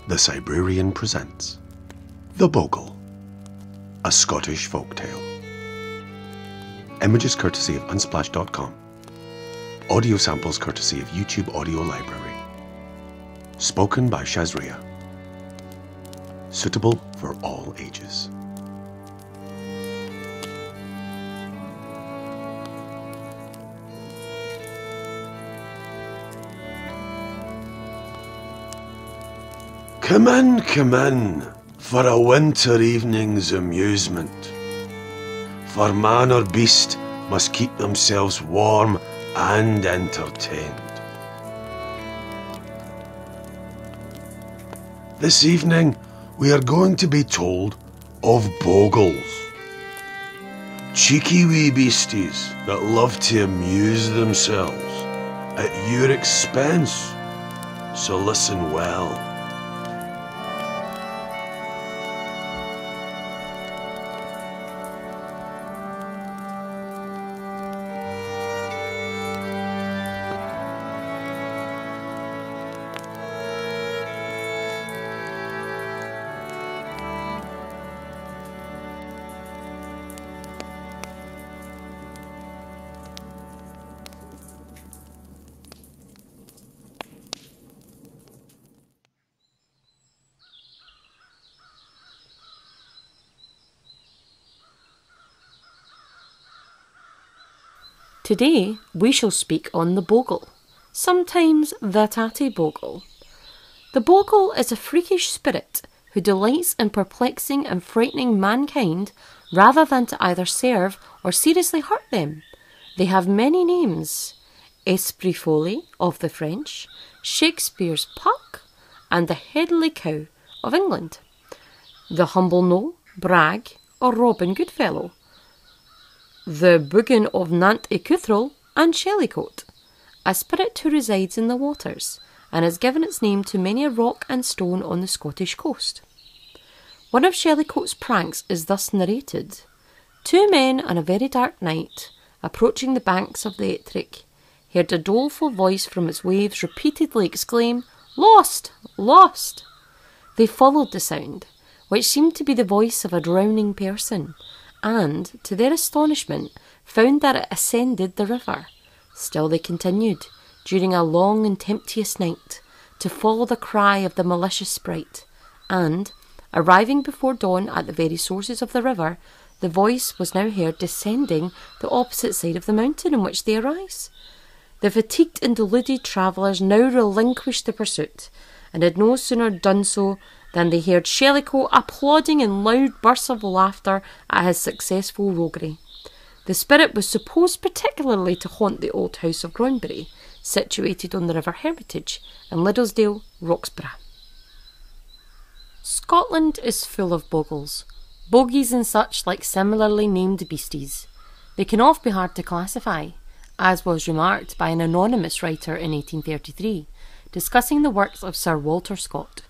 The Cybrarian presents The Bogle, a Scottish folktale. Images courtesy of Unsplash.com. Audio samples courtesy of YouTube Audio Library. Spoken by Shazreea. Suitable for all ages. Come in, for a winter evening's amusement. For man or beast must keep themselves warm and entertained. This evening we are going to be told of Bogles. Cheeky wee beasties that love to amuse themselves at your expense. So listen well. Today we shall speak on the Bogle, sometimes the tatty Bogle. The Bogle is a freakish spirit who delights in perplexing and frightening mankind rather than to either serve or seriously hurt them. They have many names: Esprit Folly of the French, Shakespeare's Puck, and the Headley Cow of England, the Humble No, Brag, or Robin Goodfellow, the Buggin of Nant-y-Cuthrell, and Shellycoat, a spirit who resides in the waters and has given its name to many a rock and stone on the Scottish coast. One of Shellycoat's pranks is thus narrated: two men on a very dark night, approaching the banks of the Ettrick, heard a doleful voice from its waves repeatedly exclaim, "Lost! Lost!" They followed the sound, which seemed to be the voice of a drowning person, and, to their astonishment, found that it ascended the river. Still they continued, during a long and tempestuous night, to follow the cry of the malicious sprite, and, arriving before dawn at the very sources of the river, the voice was now heard descending the opposite side of the mountain in which they arise. The fatigued and deluded travellers now relinquished the pursuit, and had no sooner done so than they heard Shellycoat applauding in loud bursts of laughter at his successful roguery. The spirit was supposed particularly to haunt the old house of Groundbury, situated on the River Hermitage in Liddesdale, Roxburgh. Scotland is full of bogles, bogies and such like similarly named beasties. They can oft be hard to classify, as was remarked by an anonymous writer in 1833, discussing the works of Sir Walter Scott.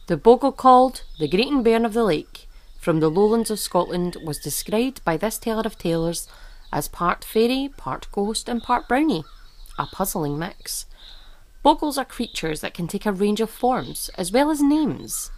The Bogle, called the Great Bairn of the Lake, from the lowlands of Scotland, was described by this teller of tales as part fairy, part ghost, and part brownie, a puzzling mix. Bogles are creatures that can take a range of forms, as well as names.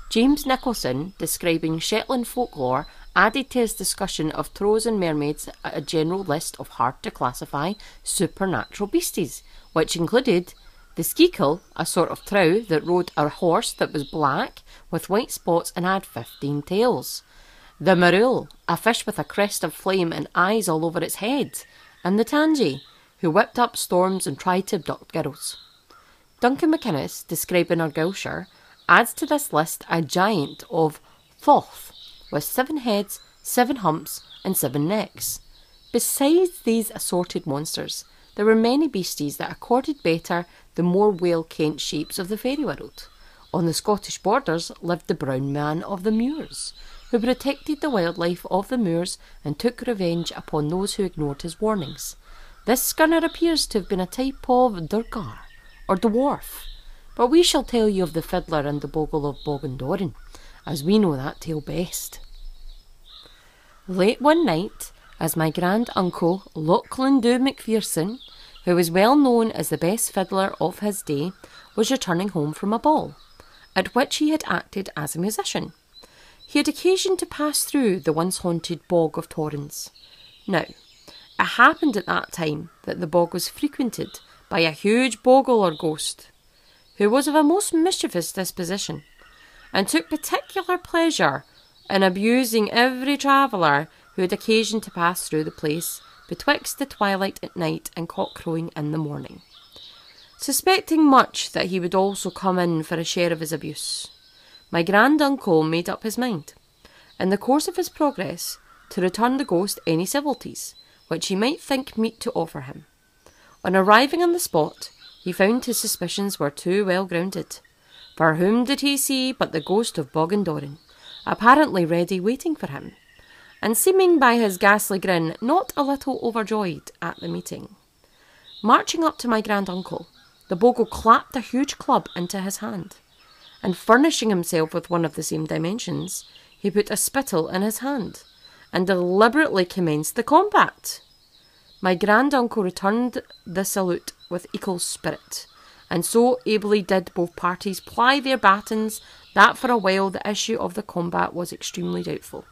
James Nicholson, describing Shetland folklore, added to his discussion of trolls and mermaids a general list of hard-to-classify supernatural beasties, which included the skeekel, a sort of trow that rode a horse that was black with white spots and had 15 tails; the marule, a fish with a crest of flame and eyes all over its head; and the tangie, who whipped up storms and tried to abduct girls. Duncan McInnes, describing Argyllshire, adds to this list a giant of Thoth, with 7 heads, 7 humps, and 7 necks. Besides these assorted monsters, there were many beasties that accorded better the more well-kent shapes of the fairy world. On the Scottish borders lived the Brown Man of the Moors, who protected the wildlife of the moors and took revenge upon those who ignored his warnings. This Scunner appears to have been a type of Durgar, or dwarf, but we shall tell you of the Fiddler and the Bogle of Boggendoran, as we know that tale best. Late one night, as my grand-uncle Lachlan Dhu Macpherson, who was well known as the best fiddler of his day, was returning home from a ball. at which he had acted as a musician. He had occasion to pass through the once haunted Bog of Torrens. Now, it happened at that time that the bog was frequented by a huge Bogle or ghost, who was of a most mischievous disposition, and took particular pleasure in abusing every traveller who had occasion to pass through the place betwixt the twilight at night and cock-crowing in the morning. Suspecting much that he would also come in for a share of his abuse, my grand-uncle made up his mind, in the course of his progress, to return the ghost any civilities which he might think meet to offer him. On arriving on the spot, he found his suspicions were too well grounded. For whom did he see but the ghost of Bogle, apparently ready waiting for him, and seeming by his ghastly grin not a little overjoyed at the meeting. Marching up to my grand-uncle, the Bogle clapped a huge club into his hand, and furnishing himself with one of the same dimensions, he put a spittle in his hand, and deliberately commenced the combat. My grand-uncle returned the salute with equal spirit, and so ably did both parties ply their batons that for a while the issue of the combat was extremely doubtful.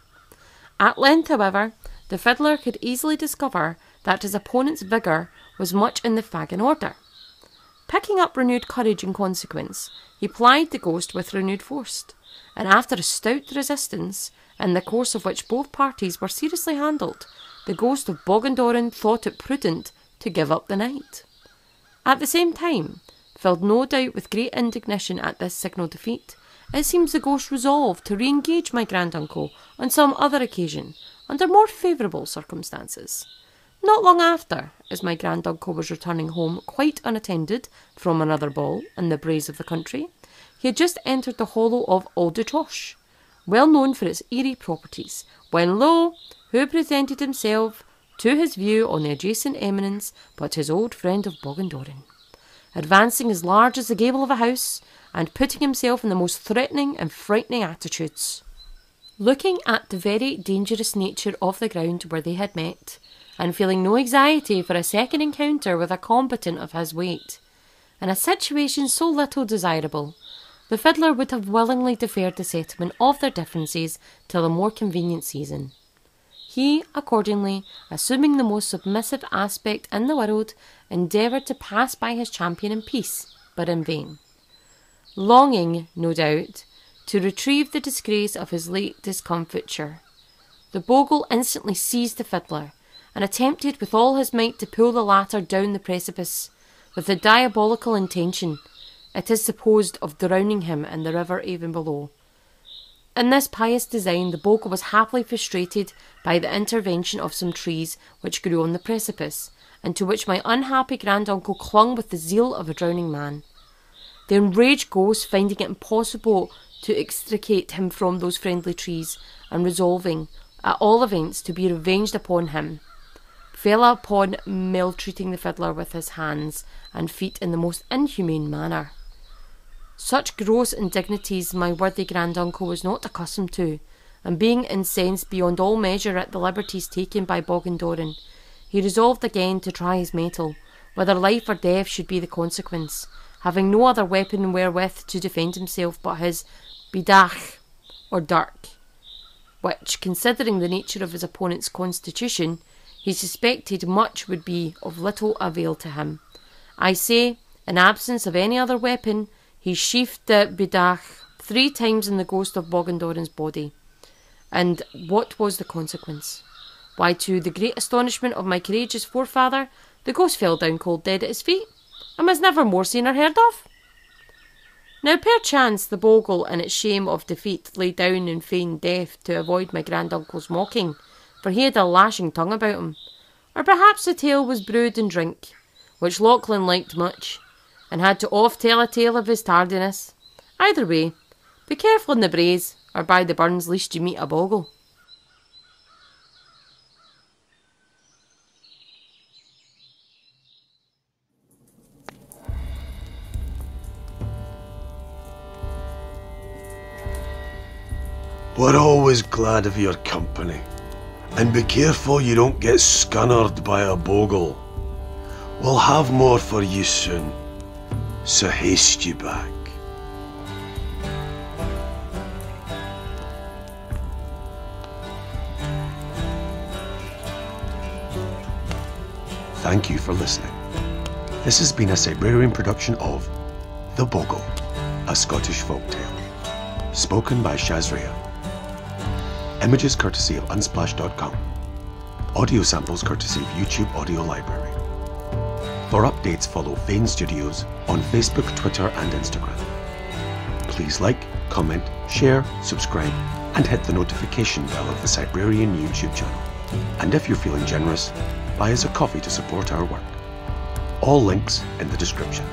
At length, however, the fiddler could easily discover that his opponent's vigour was much in the fagging order. Picking up renewed courage in consequence, he plied the ghost with renewed force, and after a stout resistance, in the course of which both parties were seriously handled, the ghost of Bogle thought it prudent to give up the night. At the same time, filled no doubt with great indignation at this signal defeat, it seems the ghost resolved to re-engage my grand-uncle on some other occasion, under more favourable circumstances. Not long after, as my grand-uncle was returning home quite unattended from another ball in the braes of the country, he had just entered the hollow of Aldertrosh, well known for its eerie properties, when lo, who presented himself to his view on the adjacent eminence but his old friend of Bogle, advancing as large as the gable of a house, and putting himself in the most threatening and frightening attitudes. Looking at the very dangerous nature of the ground where they had met, and feeling no anxiety for a second encounter with a combatant of his weight, in a situation so little desirable, the fiddler would have willingly deferred the settlement of their differences till a more convenient season. He, accordingly, assuming the most submissive aspect in the world, endeavoured to pass by his champion in peace, but in vain. Longing, no doubt, to retrieve the disgrace of his late discomfiture, the Bogle instantly seized the fiddler, and attempted with all his might to pull the latter down the precipice, with the diabolical intention, it is supposed, of drowning him in the river even below. In this pious design the Bogle was happily frustrated by the intervention of some trees which grew on the precipice, and to which my unhappy grand-uncle clung with the zeal of a drowning man. The enraged ghost, finding it impossible to extricate him from those friendly trees, and resolving, at all events, to be revenged upon him, fell upon maltreating the fiddler with his hands and feet in the most inhumane manner. Such gross indignities my worthy grand-uncle was not accustomed to, and being incensed beyond all measure at the liberties taken by Bogle, he resolved again to try his mettle, whether life or death should be the consequence, having no other weapon wherewith to defend himself but his bidach, or dirk, which, considering the nature of his opponent's constitution, he suspected much would be of little avail to him. I say, in absence of any other weapon, he sheathed the bidach 3 times in the ghost of Bogle's body. And what was the consequence? Why, to the great astonishment of my courageous forefather, the ghost fell down cold dead at his feet, and was never more seen or heard of. Now perchance the Bogle, in its shame of defeat, lay down and feigned death to avoid my grand-uncle's mocking, for he had a lashing tongue about him. Or perhaps the tale was brewed in drink, which Lachlan liked much, and had to oft tell a tale of his tardiness. Either way, be careful in the braes, or by the burns lest you meet a Bogle. We're always glad of your company, and be careful you don't get scunnered by a Bogle. We'll have more for you soon, so haste you back. thank you for listening. This has been a Cybrarian production of The Bogle, a Scottish folktale. Spoken by Shazreea. Images courtesy of Unsplash.com. Audio samples courtesy of YouTube Audio Library. For updates, follow Fane Studios on Facebook, Twitter and Instagram. Please like, comment, share, subscribe and hit the notification bell of the Cybrarian YouTube channel. And if you're feeling generous, buy us a coffee to support our work. All links in the description.